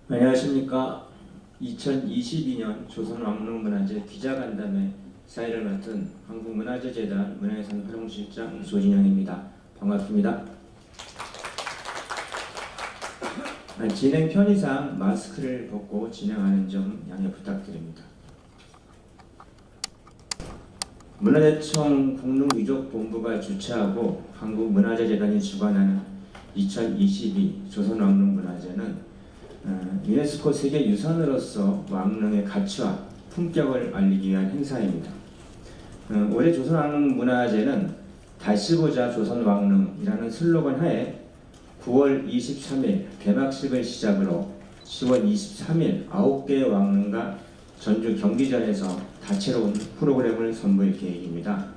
안녕하십니까. 2022년 조선왕릉문화재 기자간담회 사회를 맡은 한국문화재재단 문화예산 활용실장 조진영입니다. 반갑습니다. 진행 편의상 마스크를 벗고 진행하는 점 양해 부탁드립니다. 문화재청 국능유적본부가 주최하고 한국문화재재단이 주관하는 2022 조선왕릉문화재는 유네스코 세계유산으로서 왕릉의 가치와 품격을 알리기 위한 행사입니다. 올해 조선왕릉문화재는 다시 보자 조선왕릉이라는 슬로건 하에 9월 23일 개막식을 시작으로 10월 23일 9개의 왕릉과 전주 경기전에서 다채로운 프로그램을 선보일 계획입니다.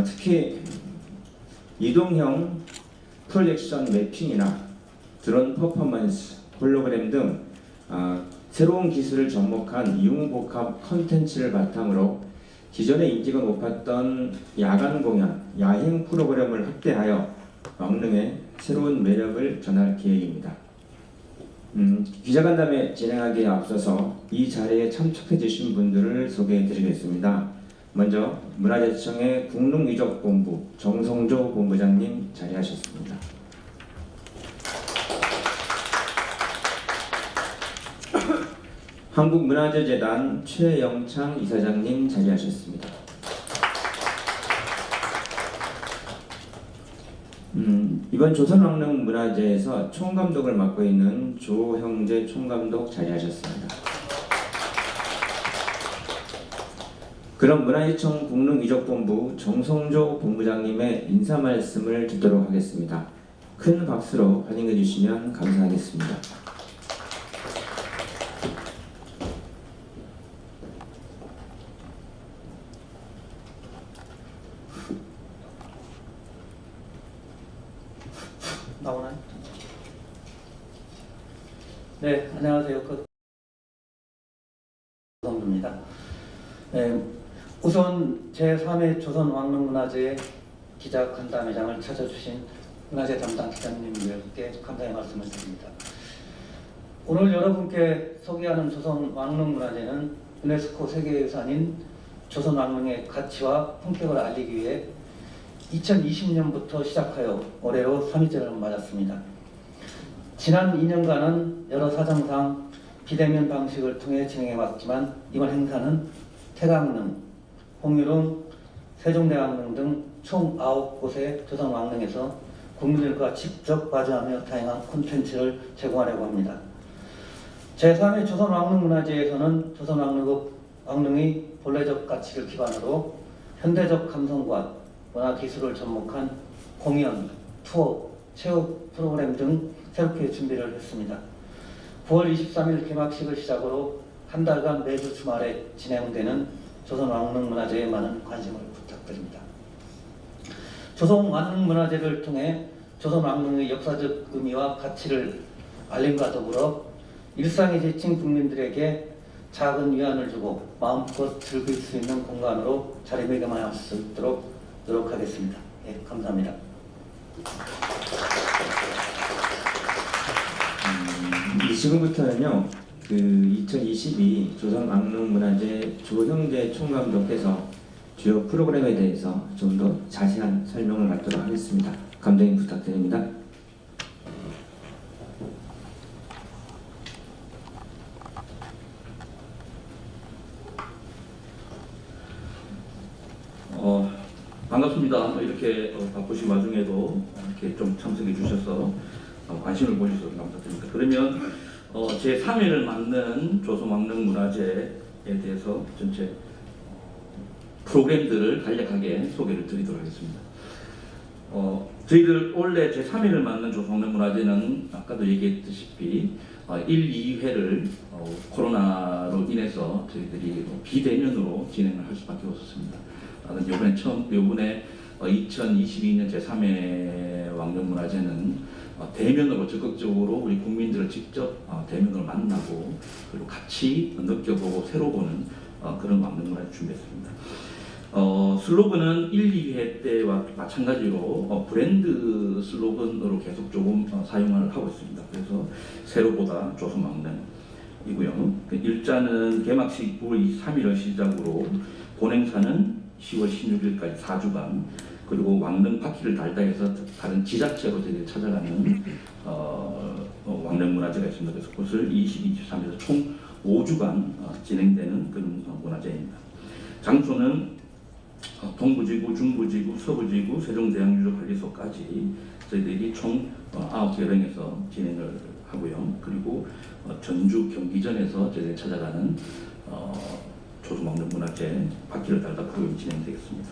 특히 이동형 프로젝션 매핑이나 드론 퍼포먼스, 홀로그램 등 새로운 기술을 접목한 이용복합 컨텐츠를 바탕으로 기존에 인기가 높았던 야간 공연, 야행 프로그램을 확대하여 왕릉의 새로운 매력을 전할 계획입니다. 기자간담회 진행하기에 앞서서 이 자리에 참석해 주신 분들을 소개해 드리겠습니다. 먼저 문화재청의 국능유적본부 정성조 본부장님 자리하셨습니다. 한국문화재재단 최영창 이사장님 자리하셨습니다. 이번 조선왕릉문화재에서 총감독을 맡고 있는 조형재 총감독 자리하셨습니다. 그럼 문화재청 국능유적본부 정성조 본부장님의 인사 말씀을 듣도록 하겠습니다. 큰 박수로 환영해 주시면 감사하겠습니다. 나오나요? 네, 안녕하세요. 조성주입니다. 우선 제3회 조선왕릉문화재 기자간담회장을 찾아주신 문화재 담당 기자님들께 감사의 말씀을 드립니다. 오늘 여러분께 소개하는 조선왕릉문화재는 유네스코 세계유산인 조선왕릉의 가치와 품격을 알리기 위해 2020년부터 시작하여 올해로 3회째를 맞았습니다. 지난 2년간은 여러 사정상 비대면 방식을 통해 진행해 왔지만 이번 행사는 태강릉, 홍유릉, 세종대왕릉 등 총 9곳의 조선왕릉에서 국민들과 직접 마주하며 다양한 콘텐츠를 제공하려고 합니다. 제3회 조선왕릉문화재에서는 조선왕릉의 본래적 가치를 기반으로 현대적 감성과 문화기술을 접목한 공연, 투어, 체육 프로그램 등 새롭게 준비를 했습니다. 9월 23일 개막식을 시작으로 한 달간 매주 주말에 진행되는 조선왕릉문화재에 많은 관심을 부탁드립니다. 조선왕릉문화재를 통해 조선왕릉의 역사적 의미와 가치를 알림과 더불어 일상에 지친 국민들에게 작은 위안을 주고 마음껏 즐길 수 있는 공간으로 자리매김할 수 있도록 노력하겠습니다. 네, 감사합니다. 지금부터는요, 2022 조선왕릉문화재 조형재 총감독께서 주요 프로그램에 대해서 좀 더 자세한 설명을 받도록 하겠습니다. 감독님 부탁드립니다. 반갑습니다. 이렇게 바쁘신 와중에도 이렇게 좀 참석해 주셔서 관심을 보셔서 감사드립니다. 그러면 제3회를 맞는 조선왕릉문화재에 대해서 전체 프로그램들을 간략하게 소개를 드리도록 하겠습니다. 저희들 원래 제3회를 맞는 조선왕릉문화재는 아까도 얘기했듯이 1, 2회를 코로나로 인해서 저희들이 비대면으로 진행을 할 수밖에 없었습니다. 이번에 2022년 제3회 왕릉문화재는 대면으로 적극적으로 우리 국민들을 직접 대면으로 만나고 그리고 같이 느껴보고 새로 보는 그런 왕릉문화재 준비했습니다. 슬로건은 1, 2회 때와 마찬가지로 브랜드 슬로건으로 계속 조금 사용을 하고 있습니다. 그래서 새로보다 조선왕릉이고요. 그 일자는 개막식 9월 23일을 시작으로 본행사는 10월 16일까지 4주간, 그리고 왕릉 바퀴를 달다 해서 다른 지자체로 저희들이 찾아가는 왕릉 문화제가 있습니다. 그래서 그것을 22, 23에서 총 5주간 진행되는 그런 문화제입니다. 장소는 동부지구, 중부지구, 서부지구, 세종대왕유적관리소까지 저희들이 총 9개령에서 진행을 하고요. 그리고 전주 경기전에서 저희들이 찾아가는 조선왕릉 문화제 바퀴를 달다 프로그램이 진행되겠습니다.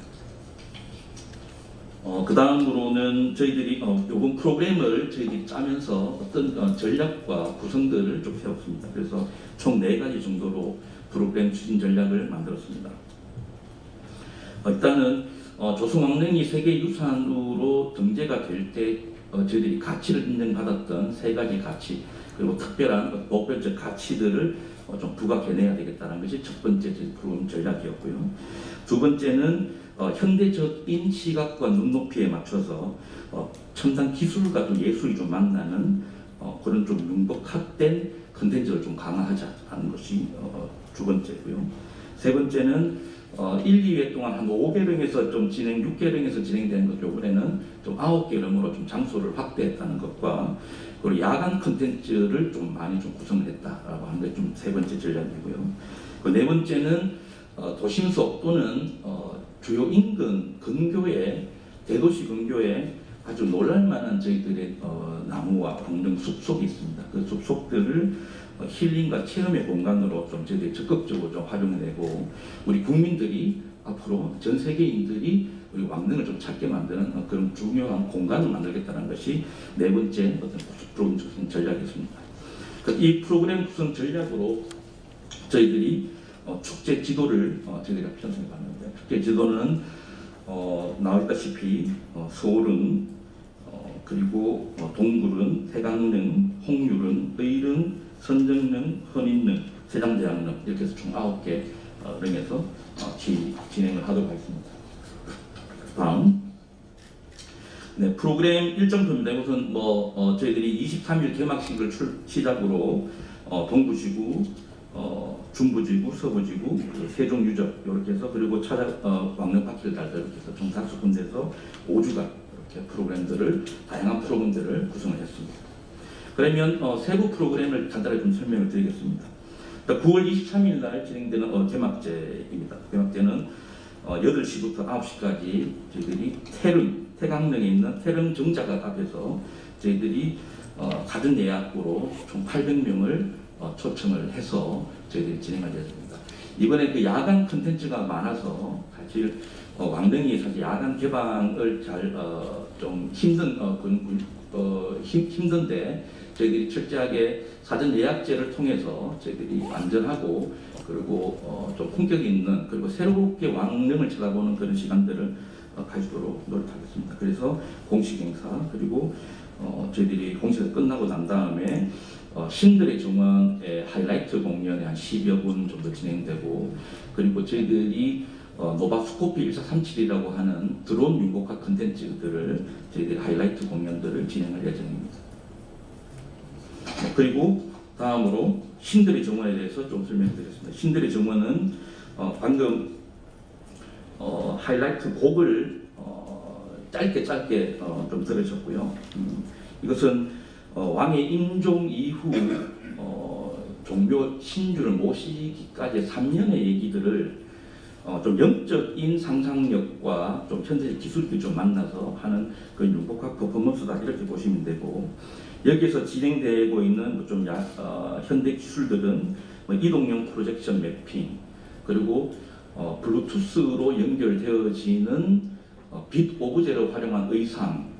그 다음으로는 저희들이 요번 프로그램을 저희들이 짜면서 어떤 전략과 구성들을 좀 세웠습니다. 그래서 총 4가지 정도로 프로그램 추진 전략을 만들었습니다. 일단은 조선왕릉이 세계유산으로 등재가 될 때 저희들이 가치를 인정받았던 3가지 가치, 그리고 특별한 보편적 가치들을 좀 부각해내야 되겠다는 것이 첫 번째 프로그램 전략이었고요. 두 번째는 현대적인 시각과 눈높이에 맞춰서 첨단 기술과 또 예술이 좀 만나는 그런 좀 융복합된 컨텐츠를 좀 강화하자는 것이 두 번째고요. 세 번째는 1, 2회 동안 한 5개령에서 좀 6개령에서 진행되는 것, 요번에는 좀 9개령으로 좀 장소를 확대했다는 것과, 그리고 야간 컨텐츠를 좀 많이 좀 구성을 했다라고 하는 게 좀 세 번째 전략이고요. 그 네 번째는 도심 속 또는 주요 인근 근교에, 대도시 근교에 아주 놀랄만한 저희들의 나무와 공릉 숲속이 있습니다. 그 숲속들을 힐링과 체험의 공간으로 좀 저희들이 적극적으로 좀 활용해내고, 우리 국민들이 앞으로 전 세계인들이 우리 왕릉을 좀 찾게 만드는 그런 중요한 공간을 만들겠다는 것이 네 번째 어떤 프로그램 구성 전략이었습니다. 이 프로그램 구성 전략으로 저희들이 축제 지도를 저희가 편성해 봤는데, 축제 지도는 나와 있다시피 서울은, 그리고 동굴은, 태강릉, 홍유릉, 의릉, 선정릉, 헌인릉, 세종대왕릉, 이렇게 해서 총 9개 릉에서 진행을 하도록 하겠습니다. 다음, 네, 프로그램 일정표입니다. 이것은 저희들이 23일 개막식을 시작으로 동부지구, 중부지구, 서부지구, 세종유적 이렇게 해서, 그리고 왕릉 바퀴를 달다 이렇게 해서 총 5군데에서 5주간 이렇게 프로그램들을, 다양한 프로그램들을 구성을 했습니다. 그러면 세부 프로그램을 간단하게 좀 설명을 드리겠습니다. 9월 23일 날 진행되는 개막제입니다. 개막제는 8시부터 9시까지 저희들이 태강릉에 있는 태릉 정자각 앞에서 저희들이 가든 예약으로 총 800명을 초청을 해서 저희들이 진행할 예정입니다. 이번에 그 야간 콘텐츠가 많아서 사실 왕릉이 사실 야간 개방을 좀 힘든데, 저희들이 철저하게 사전 예약제를 통해서 저희들이 안전하고, 그리고 좀 품격 있는, 그리고 새롭게 왕릉을 쳐다보는 그런 시간들을 가지도록 노력하겠습니다. 그래서 공식 행사, 그리고 저희들이 공식이 끝나고 난 다음에 신들의 정원의 하이라이트 공연이 한 10여 분 정도 진행되고, 그리고 저희들이 노바스코피 1437이라고 하는 드론 융복합 컨텐츠들을 저희들이 하이라이트 공연들을 진행할 예정입니다. 그리고 다음으로 신들의 정원에 대해서 좀 설명드리겠습니다. 신들의 정원은 방금 하이라이트 곡을 짧게 좀 들으셨고요. 이것은 왕의 임종 이후 종묘 신주를 모시기까지 3년의 얘기들을 좀 영적인 상상력과 좀 현대적 기술들이 좀 만나서 하는 그 융복합 퍼포먼스다, 이렇게 보시면 되고, 여기에서 진행되고 있는 좀 현대 기술들은 이동형 프로젝션 매핑, 그리고 블루투스로 연결되어지는 빛 오브제를 활용한 의상,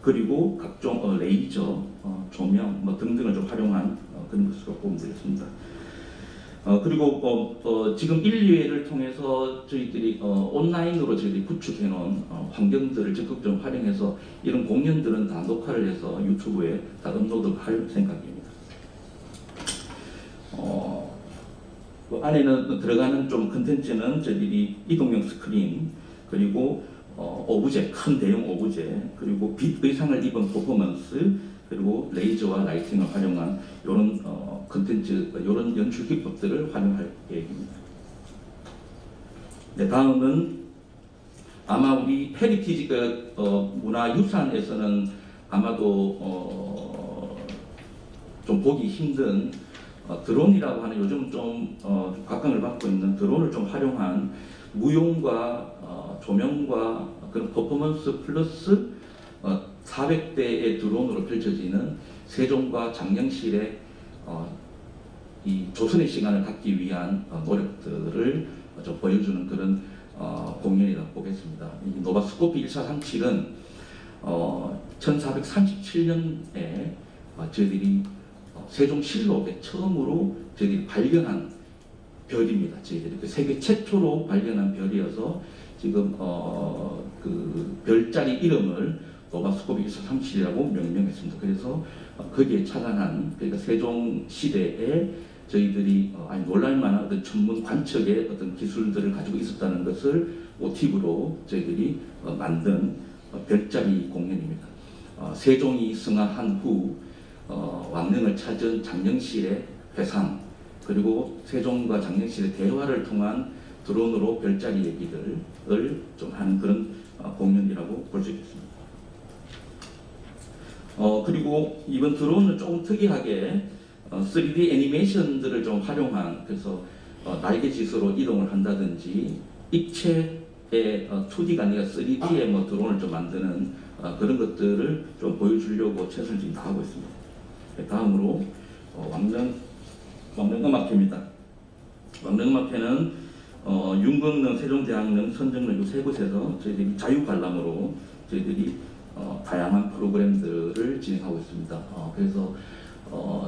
그리고 각종 레이저, 조명 등등을 좀 활용한 그런 것으로 보면 되겠습니다. 그리고 지금 1, 2회를 통해서 저희들이 온라인으로 저희들이 구축해 놓은 환경들을 적극적으로 활용해서 이런 공연들은 다 녹화를 해서 유튜브에 다 업로드할 생각입니다. 그 안에는 들어가는 좀 컨텐츠는 저희들이 이동형 스크린, 그리고 오브제, 큰 대형 오브제, 그리고 빛 의상을 입은 퍼포먼스, 그리고 레이저와 라이팅을 활용한 이런 컨텐츠, 이런 연출 기법들을 활용할 계획입니다. 네, 다음은 아마 우리 헤리티지 문화유산에서는 아마도 좀 보기 힘든 드론이라고 하는 요즘 좀 각광을 받고 있는 드론을 좀 활용한 무용과 조명과 그런 퍼포먼스 플러스 400대의 드론으로 펼쳐지는 세종과 장영실의 이 조선의 시간을 갖기 위한 노력들을 좀 보여주는 그런 공연이라고 보겠습니다. 이 노바스코피 1437은 1437년에 저희들이 세종실록에 처음으로 저희들이 발견한 별입니다. 저희들이 그 세계 최초로 발견한 별이어서 지금 그 별자리 이름을 노바스코피 1437이라고 명명했습니다. 그래서 거기에 착안한, 그러니까 세종 시대에 저희들이 아니 놀랄만한 어떤 천문 관측의 어떤 기술들을 가지고 있었다는 것을 모티브로 저희들이 만든 별자리 공연입니다. 세종이 승하한 후 왕릉을 찾은 장영실의 회상, 그리고 세종과 장영실의 대화를 통한 드론으로 별자리 얘기들을 좀 하는 그런 공연이라고 볼 수 있겠습니다. 그리고 이번 드론은 조금 특이하게 3D 애니메이션들을 좀 활용한, 그래서 날개짓으로 이동을 한다든지 입체의 2D가 아니라 3D의 뭐 드론을 좀 만드는 그런 것들을 좀 보여주려고 최선을 지금 다하고 있습니다. 다음으로 왕릉음악회입니다. 왕릉음악회는 윤건릉, 세종대왕릉, 선정릉 이 세 곳에서 저희들이 자유관람으로 저희들이 다양한 프로그램들을 진행하고 있습니다. 그래서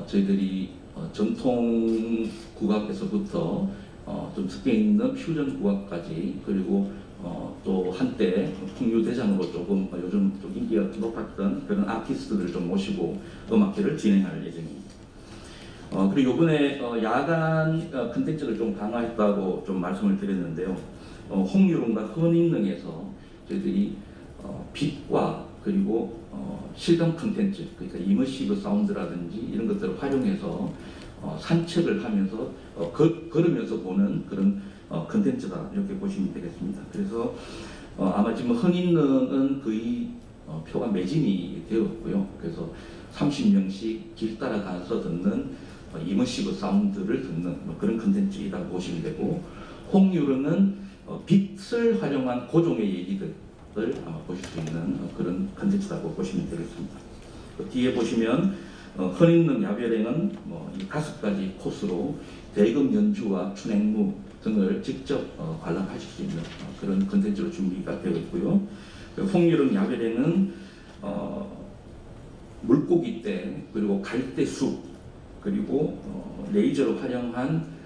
저희들이 전통 국악에서부터 좀 특색 있는 퓨전 국악까지, 그리고 또 한때 풍류대장으로 조금 요즘 좀 인기가 높았던 그런 아티스트들을 좀 모시고 음악회를 진행할 예정입니다. 그리고 이번에 야간 컨텐츠를 좀 강화했다고 좀 말씀을 드렸는데요. 홍유릉과 헌인릉에서 저희들이 빛과 그리고 실감 컨텐츠, 그러니까 이머시브 사운드라든지 이런 것들을 활용해서 산책을 하면서 걸으면서 보는 그런 컨텐츠다, 이렇게 보시면 되겠습니다. 그래서 아마 지금 헌인릉은 거의 표가 매진이 되었고요. 그래서 30명씩 길 따라가서 듣는 이머시브 사운드를 듣는 그런 컨텐츠이라고 보시면 되고, 홍유릉은 빛을 활용한 고종의 얘기들 아마 보실 수 있는 그런 컨텐츠라고 보시면 되겠습니다. 뒤에 보시면 헌인릉 야별행은 이 5가지 코스로 대금 연주와 춘행무 등을 직접 관람하실 수 있는 그런 컨텐츠로 준비가 되어 있고요. 홍유릉 야별행은 물고기떼, 그리고 갈대숲, 그리고 레이저를 활용한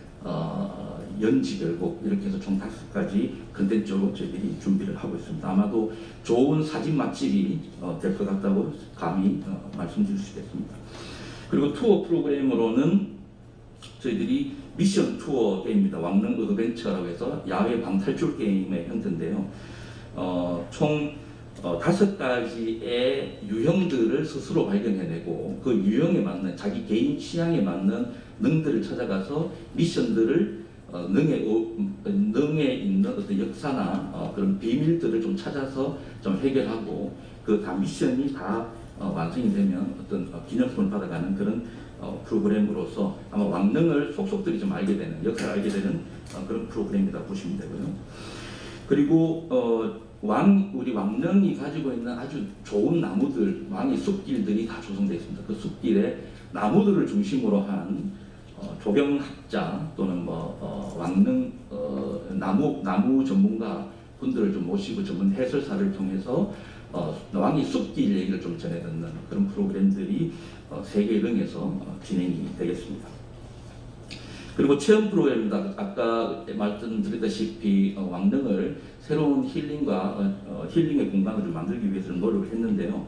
연지별곡, 이렇게 해서 총 5가지 컨텐츠로 저희들이 준비를 하고 있습니다. 아마도 좋은 사진 맛집이 될 것 같다고 감히 말씀드릴 수 있겠습니다. 그리고 투어 프로그램으로는 저희들이 미션 투어 게임입니다. 왕릉 어드벤처라고 해서 야외 방탈출 게임의 형태인데요. 총 5가지의 유형들을 스스로 발견해내고 그 유형에 맞는, 자기 개인 취향에 맞는 능들을 찾아가서 미션들을 능에 있는 어떤 역사나 그런 비밀들을 좀 찾아서 좀 해결하고, 그 다 미션이 다 완성이 되면 어떤 기념품을 받아가는 그런 프로그램으로서 아마 왕릉을 속속들이 좀 알게 되는, 역사를 알게 되는 그런 프로그램이다 보시면 되고요. 그리고 우리 왕릉이 가지고 있는 아주 좋은 나무들, 왕의 숲길들이 다 조성되어 있습니다. 그 숲길에 나무들을 중심으로 한 조경학자 또는 왕릉 나무 전문가 분들을 좀 모시고 전문 해설사를 통해서 왕의 숲길 얘기를 좀 전해 듣는 그런 프로그램들이 세계 릉에서 진행이 되겠습니다. 그리고 체험 프로그램입니다. 아까 말씀드렸다시피 왕릉을 새로운 힐링과 힐링의 공간을 만들기 위해서 노력을 했는데요.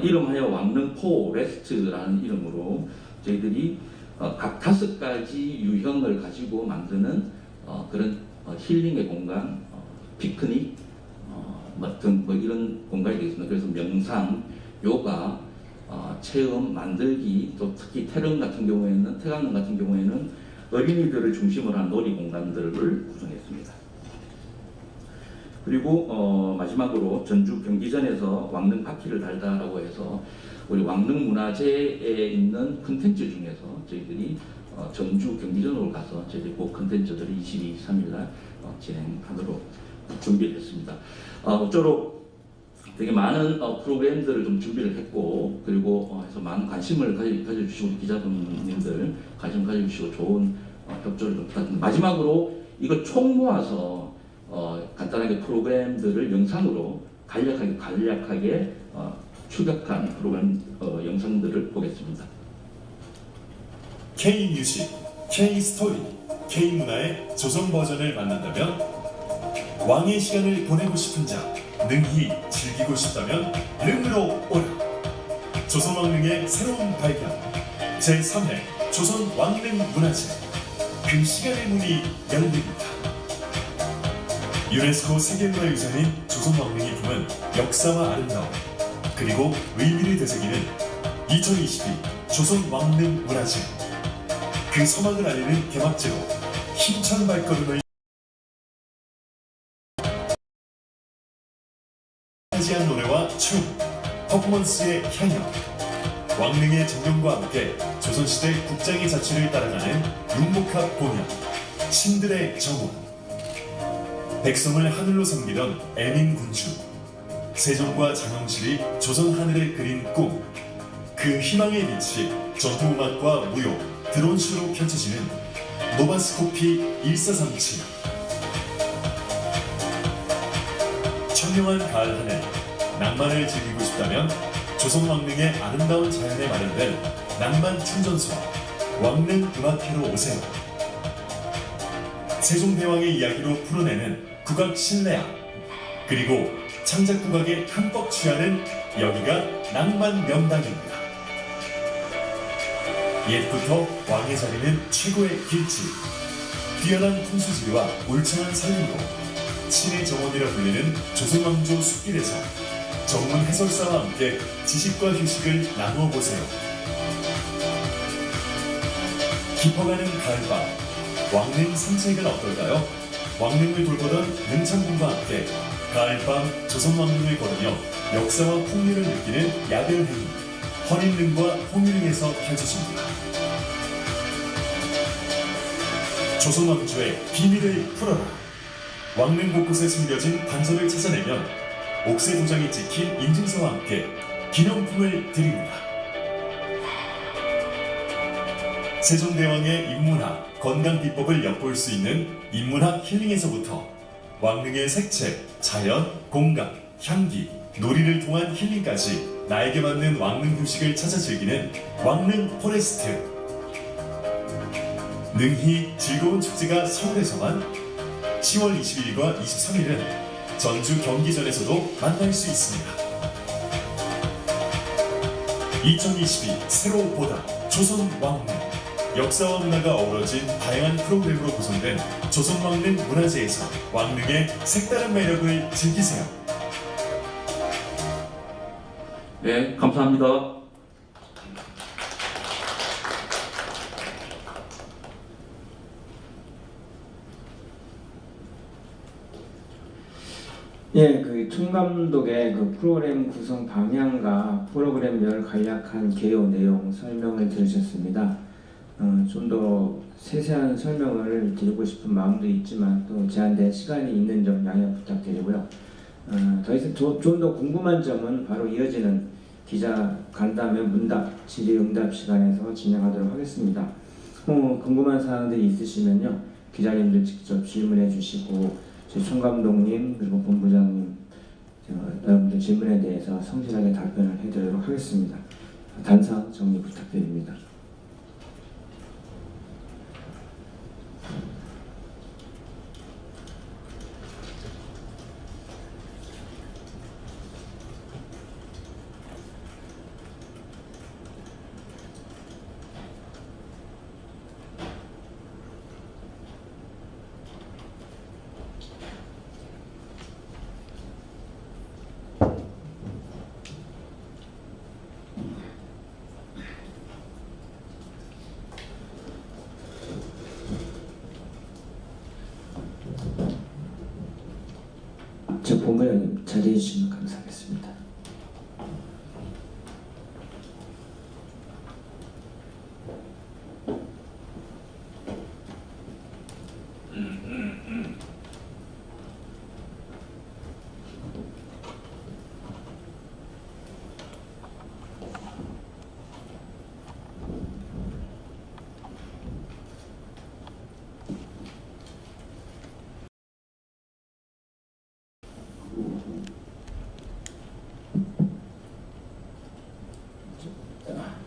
이름하여 왕릉 포 레스트라는 이름으로 저희들이 각 5가지 유형을 가지고 만드는 그런 힐링의 공간, 피크닉 같은 뭐 이런 공간이 되겠습니다. 그래서 명상, 요가, 체험, 만들기, 또 특히 태릉 같은 경우에는 태강릉 같은 경우에는 어린이들을 중심으로 한 놀이 공간들을 구성했습니다. 그리고 마지막으로 전주 경기전에서 왕릉 바퀴를 달다라고 해서 우리 왕릉 문화재에 있는 컨텐츠 중에서 저희들이 전주 경기전으로 가서 저희들이 그 컨텐츠들을 22, 23일날 진행하도록 준비를 했습니다. 모쪼록 되게 많은 프로그램들을 좀 준비를 했고, 그리고 해서 많은 관심을 가져주시고 우리 기자분님들 관심 가져주시고 좋은 협조를 좀 부탁드립니다. 마지막으로 이거 총 모아서 간단하게 프로그램들을 영상으로 간략하게 추격한 프로그램 영상들을 보겠습니다. K뮤직, K스토리, K문화의 조선 버전을 만난다면, 왕의 시간을 보내고 싶은 자, 능히 즐기고 싶다면 능으로 오라. 조선 왕릉의 새로운 발견, 제3회 조선 왕릉 문화재, 그 시간의 문이 열립니다. 유네스코 세계문화유산인 조선 왕릉이 품은 역사와 아름다움, 그리고 의미를 되새기는 2022 조선 왕릉 문화재, 그 서막을 알리는 개막제로 힘찬 발걸음을 하지한 노래와 춤, 퍼포먼스의 향연, 왕릉의 정경과 함께 조선시대 국장의 자취를 따라가는 융복합 공연, 신들의 정원, 백성을 하늘로 섬기던 애민군주, 세종과 장영실이 조선 하늘에 그린 꿈, 그 희망의 빛이 전통음악과 무용, 드론쇼로 펼쳐지는 노바스코피 1437. 청명한 가을 하늘, 낭만을 즐기고 싶다면 조선 왕릉의 아름다운 자연에 마련된 낭만 충전소 왕릉 음악회로 오세요. 세종대왕의 이야기로 풀어내는 국악 신뢰야, 그리고 창작 국악에 흠뻑 취하는 여기가 낭만 명당입니다. 옛부터 왕의 자리는 최고의 길지, 뛰어난 풍수지리와 울창한 산림으로 신의 정원이라 불리는 조선왕조 숲길에서 전문 해설사와 함께 지식과 휴식을 나누어 보세요. 깊어가는 가을밤, 왕릉 산책은 어떨까요? 왕릉을 돌보던 능창군과 함께 가을밤 조선 왕릉을 걸으며 역사와 풍류를 느끼는 야별 행위, 헌인릉과 홍유릉에서 펼쳐집니다. 조선 왕조의 비밀을 풀어라. 왕릉 곳곳에 숨겨진 단서를 찾아내면 옥새 도장이 찍힌 인증서와 함께 기념품을 드립니다. 세종대왕의 인문학, 건강 비법을 엿볼 수 있는 인문학 힐링에서부터 왕릉의 색채, 자연, 공간, 향기, 놀이를 통한 힐링까지 나에게 맞는 왕릉 휴식을 찾아 즐기는 왕릉 포레스트. 능히 즐거운 축제가 서울에서만, 10월 21일과 23일은 전주 경기전에서도 만날 수 있습니다. 2022 새로 보다 조선 왕릉, 역사와 문화가 어우러진 다양한 프로그램으로 구성된 조선 왕릉 문화재에서 왕릉의 색다른 매력을 즐기세요. 네, 감사합니다. 예, 그 총감독의 그 프로그램 구성 방향과 프로그램별 간략한 개요 내용 설명을 들으셨습니다. 좀 더 세세한 설명을 드리고 싶은 마음도 있지만 또 제한된 시간이 있는 점 양해 부탁드리고요. 더 이상 좀 더 궁금한 점은 바로 이어지는 기자 간담회 문답 질의응답 시간에서 진행하도록 하겠습니다. 궁금한 사항들이 있으시면요, 기자님들 직접 질문해 주시고 제 총감독님 그리고 본부장님 여러분들 질문에 대해서 성실하게 답변을 해드리도록 하겠습니다. 단상 정리 부탁드립니다. 본부장님 자리해 주시면 감사하겠습니다.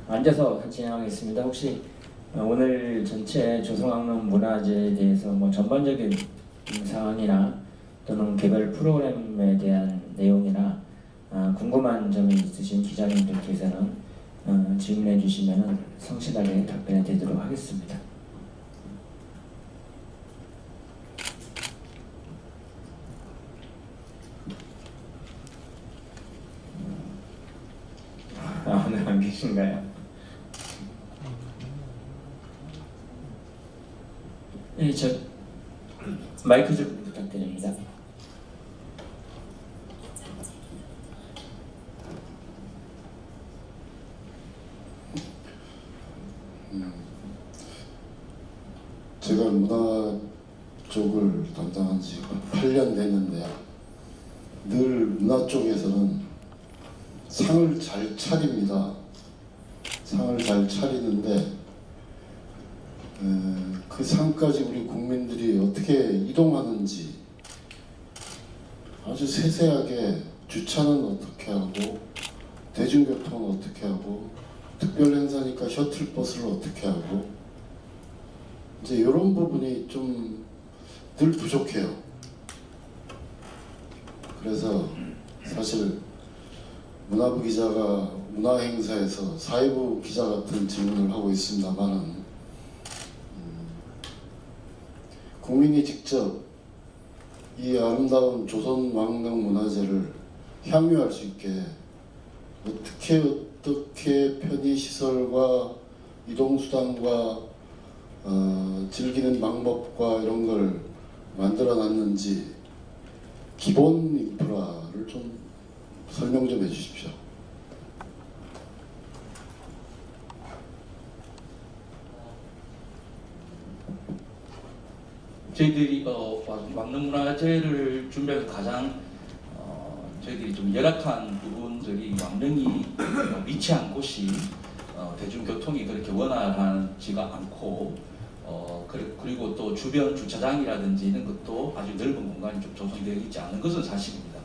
앉아서 진행하겠습니다. 혹시 오늘 전체 조성학릉 문화제에 대해서 뭐 전반적인 상황이나 또는 개별 프로그램에 대한 내용이나 궁금한 점이 있으신 기자님들께서는 질문해 주시면 성실하게 답변해 드리도록 하겠습니다. 오늘 안 계신가요? 네, 저 마이크 좀 부탁드립니다. 제가 문화 쪽을 담당한 지가 8년 됐는데요. 늘 문화 쪽에서는 상을 잘 차립니다. 상을 잘 차리는데 그 상까지 우리 국민들이 어떻게 이동하는지 아주 세세하게 주차는 어떻게 하고 대중교통은 어떻게 하고 특별 행사니까 셔틀버스를 어떻게 하고 이제 이런 부분이 좀 늘 부족해요. 그래서 사실 문화부 기자가 문화행사에서 사회부 기자 같은 질문을 하고 있습니다만은 국민이 직접 이 아름다운 조선왕릉 문화재를 향유할 수 있게 어떻게 편의시설과 이동수단과 즐기는 방법과 이런 걸 만들어놨는지 기본 인프라를 좀 설명 좀 해주십시오. 저희들이 왕릉문화제를 준비하면서 가장 저희들이 좀 열악한 부분들이 왕릉이 위치한 곳이 대중교통이 그렇게 원활하지가 않고 그리고 또 주변 주차장이라든지 이런 것도 아주 넓은 공간이 좀 조성되어 있지 않은 것은 사실입니다.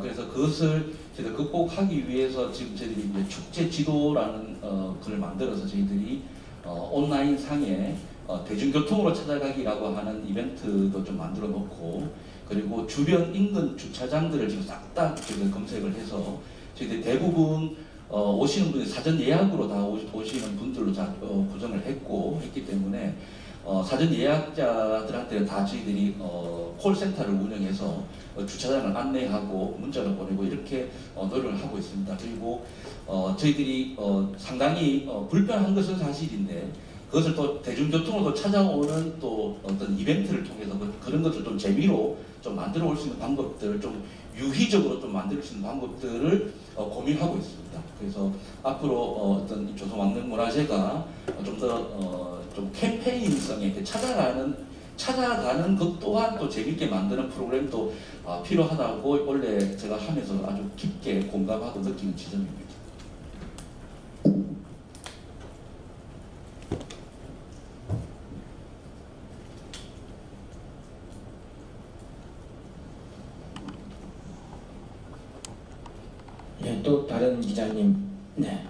그래서 그것을 저희가 극복하기 위해서 지금 저희들이 이제 축제 지도라는 글을 만들어서 저희들이 온라인 상에 대중교통으로 찾아가기라고 하는 이벤트도 좀 만들어 놓고 그리고 주변 인근 주차장들을 지금 싹 다 저희가 검색을 해서 저희들이 대부분 오시는 분이 사전 예약으로 다 오시는 분들로 구성을 했기 때문에 사전 예약자들한테는 다 저희들이 콜센터를 운영해서 주차장을 안내하고 문자를 보내고 이렇게 노력을 하고 있습니다. 그리고 저희들이 상당히 불편한 것은 사실인데 그것을 또 대중교통으로 찾아오는 또 어떤 이벤트를 통해서 그런 것을 좀 재미로 좀 만들어 올 수 있는 방법들을 좀 유희적으로 좀 만들 수 있는 방법들을 고민하고 있습니다. 그래서 앞으로 어떤 조선왕릉 문화제가 좀 더 좀 캠페인성에 이렇게 찾아가는 것 또한 또 재밌게 만드는 프로그램도 필요하다고 원래 제가 하면서 아주 깊게 공감하고 느끼는 지점입니다. 네, 또 다른 기자님. 네.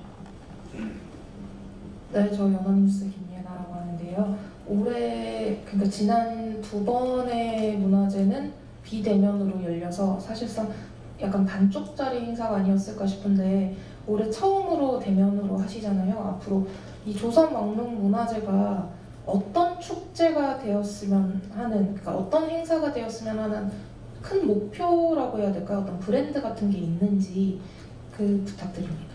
네, 저 연합뉴스 김예나라고 하는데요. 올해 그러니까 지난 두 번의 문화제는 비대면으로 열려서 사실상 약간 반쪽짜리 행사가 아니었을까 싶은데 올해 처음으로 대면으로 하시잖아요. 앞으로 이 조선왕릉 문화제가 어떤 축제가 되었으면 하는, 그러니까 어떤 행사가 되었으면 하는 큰 목표라고 해야 될까요? 어떤 브랜드 같은 게 있는지 부탁드립니다.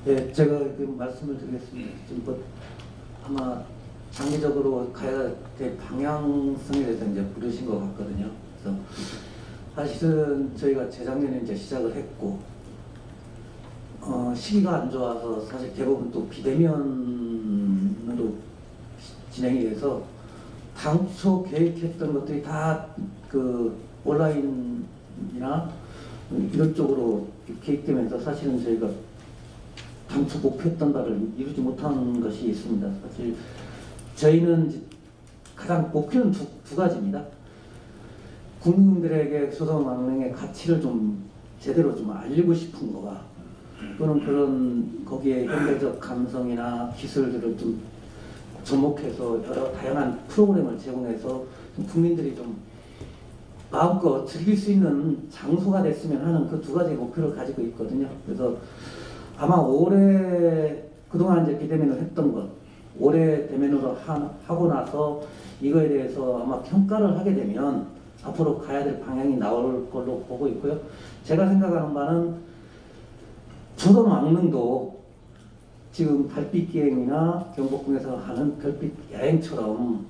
네, 제가 그 말씀을 드리겠습니다. 지금 아마 장기적으로 가야 될 방향성에 대해서 이제 물으신 것 같거든요. 그래서 사실은 저희가 재작년에 이제 시작을 했고, 시기가 안 좋아서 사실 대부분 또 비대면으로 진행이 돼서 당초 계획했던 것들이 다 그 온라인이나 이런 쪽으로 계획되면서 사실은 저희가 당초 목표했던 바를 이루지 못한 것이 있습니다. 사실 저희는 이제 가장 목표는 두 가지입니다. 국민들에게 조선왕릉의 가치를 좀 제대로 좀 알리고 싶은 거가, 또는 그런 거기에 현대적 감성이나 기술들을 좀 접목해서 여러 다양한 프로그램을 제공해서 좀 국민들이 좀 마음껏 즐길 수 있는 장소가 됐으면 하는 그 두 가지 목표를 가지고 있거든요. 그래서 아마 올해 그동안 이제 비대면을 했던 것, 올해 대면으로 하고 나서 이거에 대해서 아마 평가를 하게 되면 앞으로 가야 될 방향이 나올 걸로 보고 있고요. 제가 생각하는 바는 조선왕릉도 지금 별빛 기행이나 경복궁에서 하는 별빛 여행처럼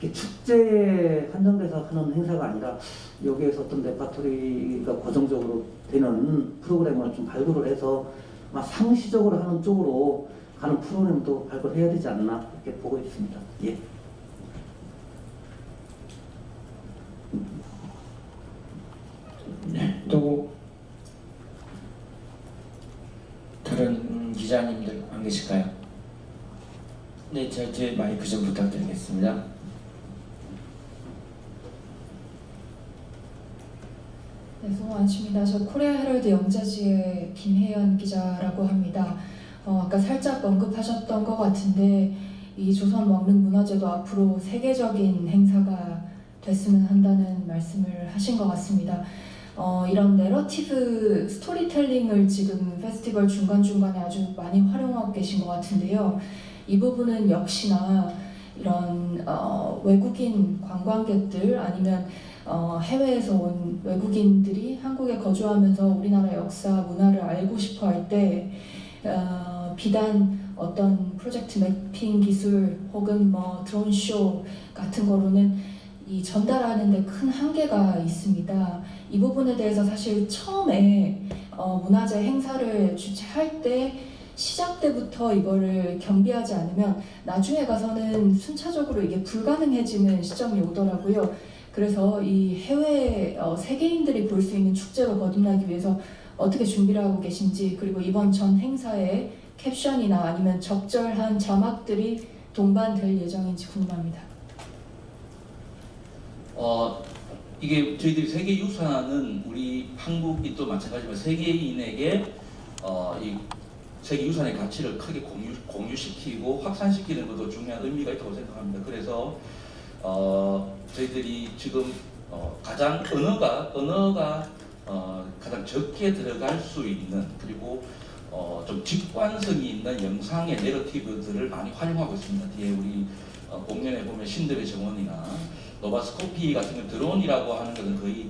이렇게 축제에 한정돼서 하는 행사가 아니라 여기에서 어떤 레파토리가 고정적으로 되는 프로그램을 좀 발굴을 해서 아마 상시적으로 하는 쪽으로 가는 프로그램도 발굴해야 되지 않나 이렇게 보고 있습니다. 예. 네, 또 다른 기자님들 안 계실까요? 네, 제 마이크 좀 부탁드리겠습니다. 네, 수고 많으십니다. 저 코리아 헤럴드 영자지의 김혜연 기자라고 합니다. 아까 살짝 언급하셨던 것 같은데 이 조선왕릉문화제도 앞으로 세계적인 행사가 됐으면 한다는 말씀을 하신 것 같습니다. 이런 내러티브 스토리텔링을 지금 페스티벌 중간중간에 아주 많이 활용하고 계신 것 같은데요. 이 부분은 역시나 이런 외국인 관광객들 아니면 해외에서 온 외국인들이 한국에 거주하면서 우리나라 역사, 문화를 알고 싶어 할 때 비단 어떤 프로젝트 매핑 기술 혹은 뭐 드론 쇼 같은 거로는 이 전달하는 데 큰 한계가 있습니다. 이 부분에 대해서 사실 처음에 문화재 행사를 주최할 때 시작 때부터 이거를 겸비하지 않으면 나중에 가서는 순차적으로 이게 불가능해지는 시점이 오더라고요. 그래서 이 해외 세계인들이 볼 수 있는 축제로 거듭나기 위해서 어떻게 준비를 하고 계신지, 그리고 이번 전 행사에 캡션이나 아니면 적절한 자막들이 동반될 예정인지 궁금합니다. 이게 저희들이 세계유산은 우리 한국이 또 마찬가지지만 세계인에게 이 세계유산의 가치를 크게 공유시키고 확산시키는 것도 중요한 의미가 있다고 생각합니다. 그래서 저희들이 지금 가장 언어가 가장 적게 들어갈 수 있는, 그리고 좀 직관성이 있는 영상의 내러티브들을 많이 활용하고 있습니다. 뒤에 우리 공연에 보면 신들의 정원이나 노바스코피 같은 건 드론이라고 하는 것은 거의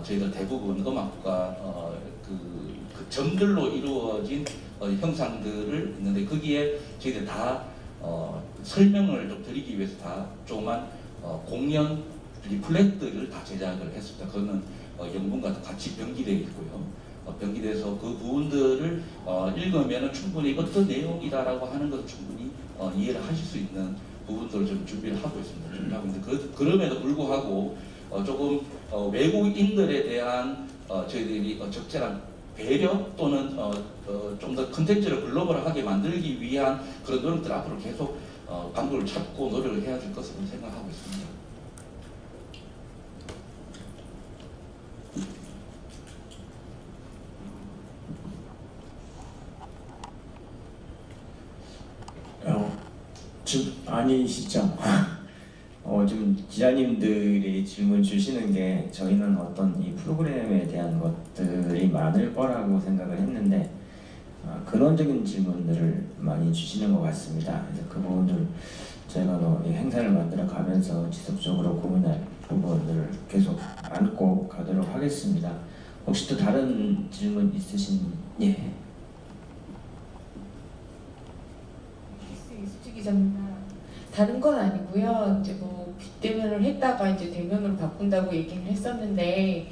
저희들 대부분 음악과 그 점들로 이루어진 형상들을 있는데, 거기에 저희들 다 설명을 좀 드리기 위해서 다 조그만 공연 리플렛들을 다 제작을 했습니다. 그거는 영문과 같이 병기되어 있고요. 병기돼서 그 부분들을 읽으면 충분히 어떤 내용이다라고 하는 것을 충분히 이해를 하실 수 있는 부분들을 좀 준비를 하고 있습니다. 준비하고 있는데 그럼에도 불구하고 조금 외국인들에 대한 저희들이 적절한 배려 또는 좀 더 컨텐츠를 글로벌하게 만들기 위한 그런 노력들 앞으로 계속 방법을 찾고 노력을 해야 될 것으로 생각하고 있습니다. 좀 아니시죠? 좀 기자님들이 질문 주시는 게 저희는 어떤 이 프로그램에 대한 것들이 많을 거라고 생각을 했는데 근원적인 질문들을 많이 주시는 것 같습니다. 그래서 그 부분들 저희가 이 행사를 만들어 가면서 지속적으로 고민할 부분들을 계속 안고 가도록 하겠습니다. 혹시 또 다른 질문 있으신? 예. 이수지 기자입니다. 다른 건 아니고요. 이제 뭐 비대면을 했다가 이제 대면으로 바꾼다고 얘기를 했었는데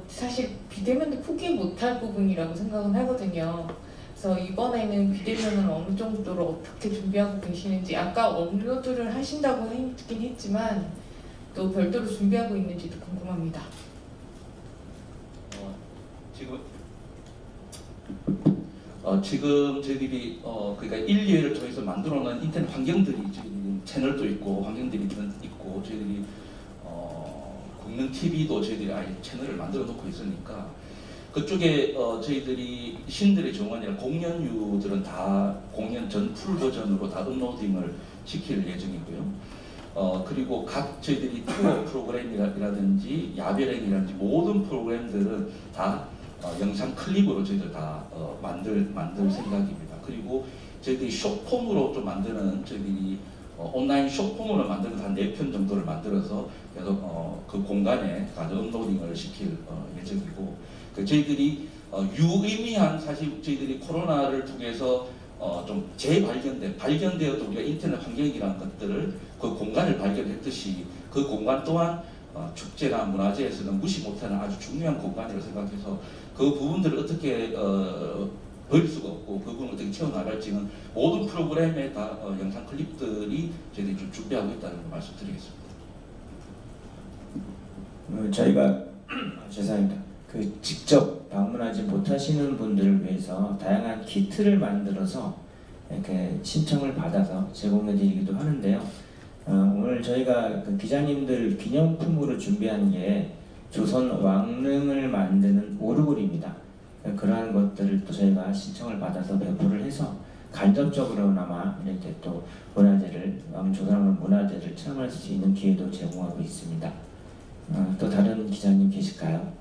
사실 비대면도 포기 못할 부분이라고 생각은 하거든요. 그래서 이번에는 비대면을 어느 정도로 어떻게 준비하고 계시는지, 아까 업로드를 하신다고 했긴 했지만 또 별도로 준비하고 있는지도 궁금합니다. 지금 저희들이 그러니까 1, 2회를 통해서 만들어놓은 인터넷 환경들이 저희들이 채널도 있고 환경들이 있고 저희들이 국민 TV도 저희들이 아예 채널을 만들어 놓고 있으니까 그쪽에 저희들이 신들의 정원이나 공연유들은 다 공연 전 풀 버전으로 다 업로딩을 시킬 예정이고요. 그리고 각 저희들이 투어 프로그램이라든지 야별행이라든지 모든 프로그램들은 다 영상 클립으로 저희들 다 만들 생각입니다. 그리고 저희들이 숏폼으로 좀 만드는 저희들이 온라인 숏폼으로 만드는 한 4편 정도를 만들어서 계속 그 공간에 가서 업로딩을 시킬 예정이고, 저희들이 유의미한, 사실 저희들이 코로나를 통해서 좀 발견되어도 우리가 인터넷 환경이라는 것들을 그 공간을 발견했듯이 그 공간 또한 축제나 문화제에서는 무시 못하는 아주 중요한 공간이라고 생각해서 그 부분들을 어떻게 버릴 수가 없고 그 부분을 어떻게 채워나갈지는 모든 프로그램에 다 영상 클립들이 저희들이 좀 준비하고 있다는 걸 말씀드리겠습니다. 저희가 죄송합니다. 직접 방문하지 못하시는 분들을 위해서 다양한 키트를 만들어서 이렇게 신청을 받아서 제공해드리기도 하는데요. 오늘 저희가 기자님들 기념품으로 준비한 게 조선 왕릉을 만드는 오르골입니다. 그러한 것들을 또 저희가 신청을 받아서 배포를 해서 간접적으로나마 이렇게 또 조선왕릉 문화제를 체험할 수 있는 기회도 제공하고 있습니다. 또 다른 기자님 계실까요?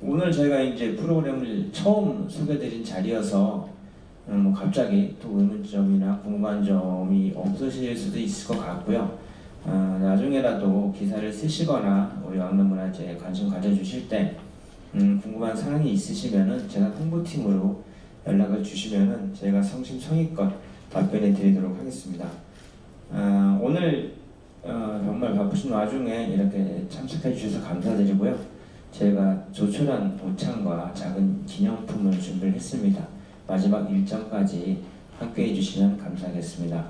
오늘 저희가 이제 프로그램을 처음 소개드린 자리여서 갑자기 또 의문점이나 궁금한 점이 없으실 수도 있을 것 같고요. 나중에라도 기사를 쓰시거나 우리 왕릉문화제에 관심 가져주실 때 궁금한 사항이 있으시면은 제가 홍보팀으로 연락을 주시면은 제가 성심성의껏 답변해 드리도록 하겠습니다. 오늘 정말 바쁘신 와중에 이렇게 참석해 주셔서 감사드리고요. 제가 조촐한 옷창과 작은 기념품을 준비를 했습니다. 마지막 일정까지 함께해 주시면 감사하겠습니다.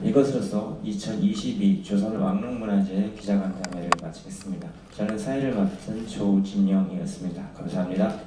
이것으로서 2022 조선 왕릉문화제 기자간담회를 마치겠습니다. 저는 사회를 맡은 조진영이었습니다. 감사합니다.